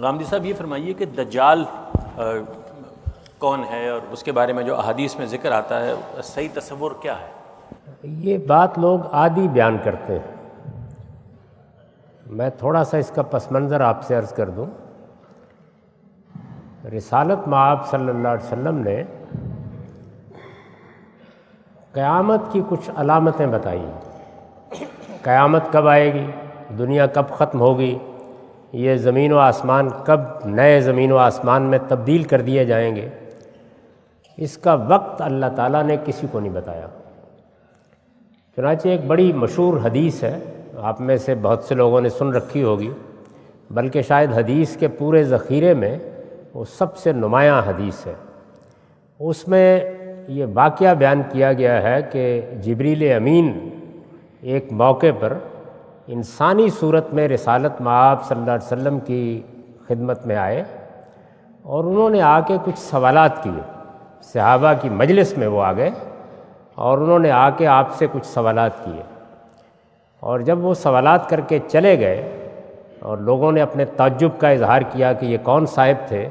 غامدی صاحب یہ فرمائیے کہ دجال کون ہے اور اس کے بارے میں جو احادیث میں ذکر آتا ہے صحیح تصور کیا ہے؟ یہ بات لوگ عادی بیان کرتے ہیں. میں تھوڑا سا اس کا پس منظر آپ سے عرض کر دوں. رسالت مآب صلی اللہ علیہ وسلم نے قیامت کی کچھ علامتیں بتائیں. قیامت کب آئے گی، دنیا کب ختم ہوگی، یہ زمین و آسمان کب نئے زمین و آسمان میں تبدیل کر دیے جائیں گے، اس کا وقت اللہ تعالیٰ نے کسی کو نہیں بتایا. چنانچہ ایک بڑی مشہور حدیث ہے، آپ میں سے بہت سے لوگوں نے سن رکھی ہوگی، بلکہ شاید حدیث کے پورے ذخیرے میں وہ سب سے نمایاں حدیث ہے. اس میں یہ واقعہ بیان کیا گیا ہے کہ جبریل امین ایک موقع پر انسانی صورت میں رسالت مآب صلی اللہ علیہ وسلم کی خدمت میں آئے اور انہوں نے آ کے کچھ سوالات کیے. صحابہ کی مجلس میں وہ آ گئے اور انہوں نے آ کے آپ سے کچھ سوالات کیے، اور جب وہ سوالات کر کے چلے گئے اور لوگوں نے اپنے تعجب کا اظہار کیا کہ یہ کون صاحب تھے،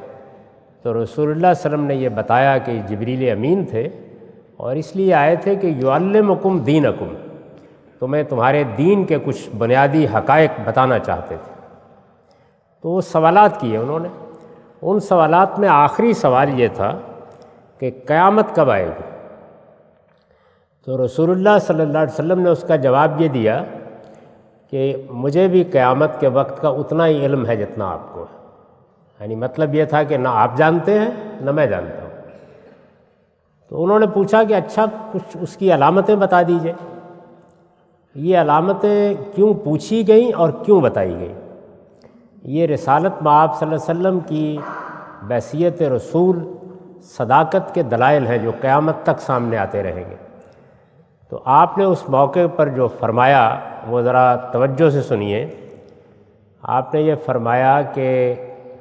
تو رسول اللہ صلی اللہ علیہ وسلم نے یہ بتایا کہ جبریل امین تھے اور اس لیے آئے تھے کہ یعلمکم دینکم، تمہیں تمہارے دین کے کچھ بنیادی حقائق بتانا چاہتے تھے. تو وہ سوالات کیے انہوں نے. ان سوالات میں آخری سوال یہ تھا کہ قیامت کب آئے گی. تو رسول اللہ صلی اللہ علیہ وسلم نے اس کا جواب یہ دیا کہ مجھے بھی قیامت کے وقت کا اتنا ہی علم ہے جتنا آپ کو ہے. یعنی مطلب یہ تھا کہ نہ آپ جانتے ہیں نہ میں جانتا ہوں. تو انہوں نے پوچھا کہ اچھا کچھ اس کی علامتیں بتا دیجئے. یہ علامتیں کیوں پوچھی گئیں اور کیوں بتائی گئیں؟ یہ رسالت مآب صلی اللہ علیہ وسلم کی بحیثیت رسول صداقت کے دلائل ہیں جو قیامت تک سامنے آتے رہیں گے. تو آپ نے اس موقع پر جو فرمایا وہ ذرا توجہ سے سنیے. آپ نے یہ فرمایا کہ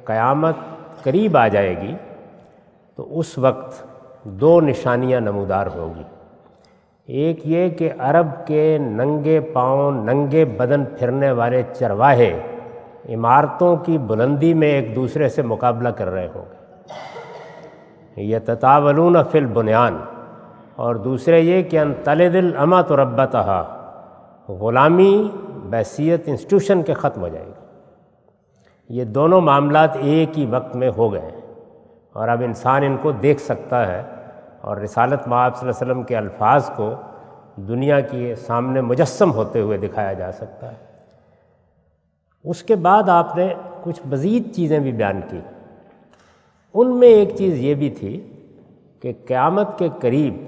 قیامت قریب آ جائے گی تو اس وقت دو نشانیاں نمودار ہوں گی. ایک یہ کہ عرب کے ننگے پاؤں ننگے بدن پھرنے والے چرواہے عمارتوں کی بلندی میں ایک دوسرے سے مقابلہ کر رہے ہوں گے، یتطاولون فی البنیان. اور دوسرے یہ کہ ان تلد الامۃ ربتہا، غلامی بحیثیت انسٹیٹیوشن کے ختم ہو جائے گی. یہ دونوں معاملات ایک ہی وقت میں ہو گئے ہیں اور اب انسان ان کو دیکھ سکتا ہے اور رسالت مآب صلی اللہ علیہ وسلم کے الفاظ کو دنیا کے سامنے مجسم ہوتے ہوئے دکھایا جا سکتا ہے. اس کے بعد آپ نے کچھ مزید چیزیں بھی بیان کی. ان میں ایک چیز یہ بھی تھی کہ قیامت کے قریب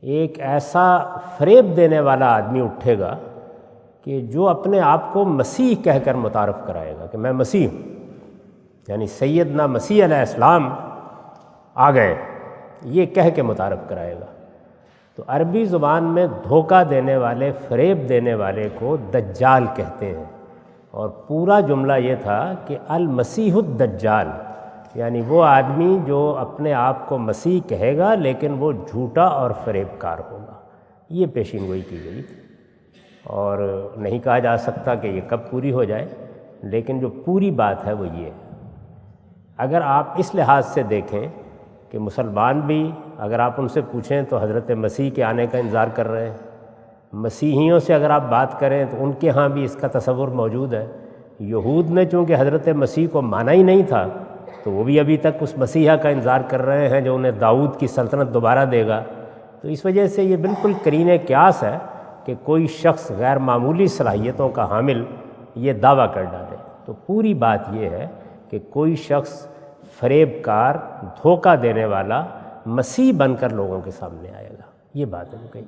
ایک ایسا فریب دینے والا آدمی اٹھے گا کہ جو اپنے آپ کو مسیح کہہ کر متعارف کرائے گا کہ میں مسیح ہوں. یعنی سیدنا مسیح علیہ السلام آ گئے، یہ کہہ کے متعارف کرائے گا. تو عربی زبان میں دھوکہ دینے والے، فریب دینے والے کو دجال کہتے ہیں. اور پورا جملہ یہ تھا کہ المسیح الدجال، یعنی وہ آدمی جو اپنے آپ کو مسیح کہے گا لیکن وہ جھوٹا اور فریب کار ہوگا. یہ پیشین گوئی کی گئی تھی اور نہیں کہا جا سکتا کہ یہ کب پوری ہو جائے، لیکن جو پوری بات ہے وہ یہ ہے. اگر آپ اس لحاظ سے دیکھیں کہ مسلمان بھی اگر آپ ان سے پوچھیں تو حضرت مسیح کے آنے کا انتظار کر رہے ہیں. مسیحیوں سے اگر آپ بات کریں تو ان کے ہاں بھی اس کا تصور موجود ہے. یہود نے چونکہ حضرت مسیح کو مانا ہی نہیں تھا تو وہ بھی ابھی تک اس مسیحا کا انتظار کر رہے ہیں جو انہیں داؤد کی سلطنت دوبارہ دے گا. تو اس وجہ سے یہ بالکل قرین قیاس ہے کہ کوئی شخص غیر معمولی صلاحیتوں کا حامل یہ دعویٰ کر ڈالے. تو پوری بات یہ ہے کہ کوئی شخص فریب کار، دھوکہ دینے والا مسیح بن کر لوگوں کے سامنے آئے گا. یہ بات ہے وہ کہی.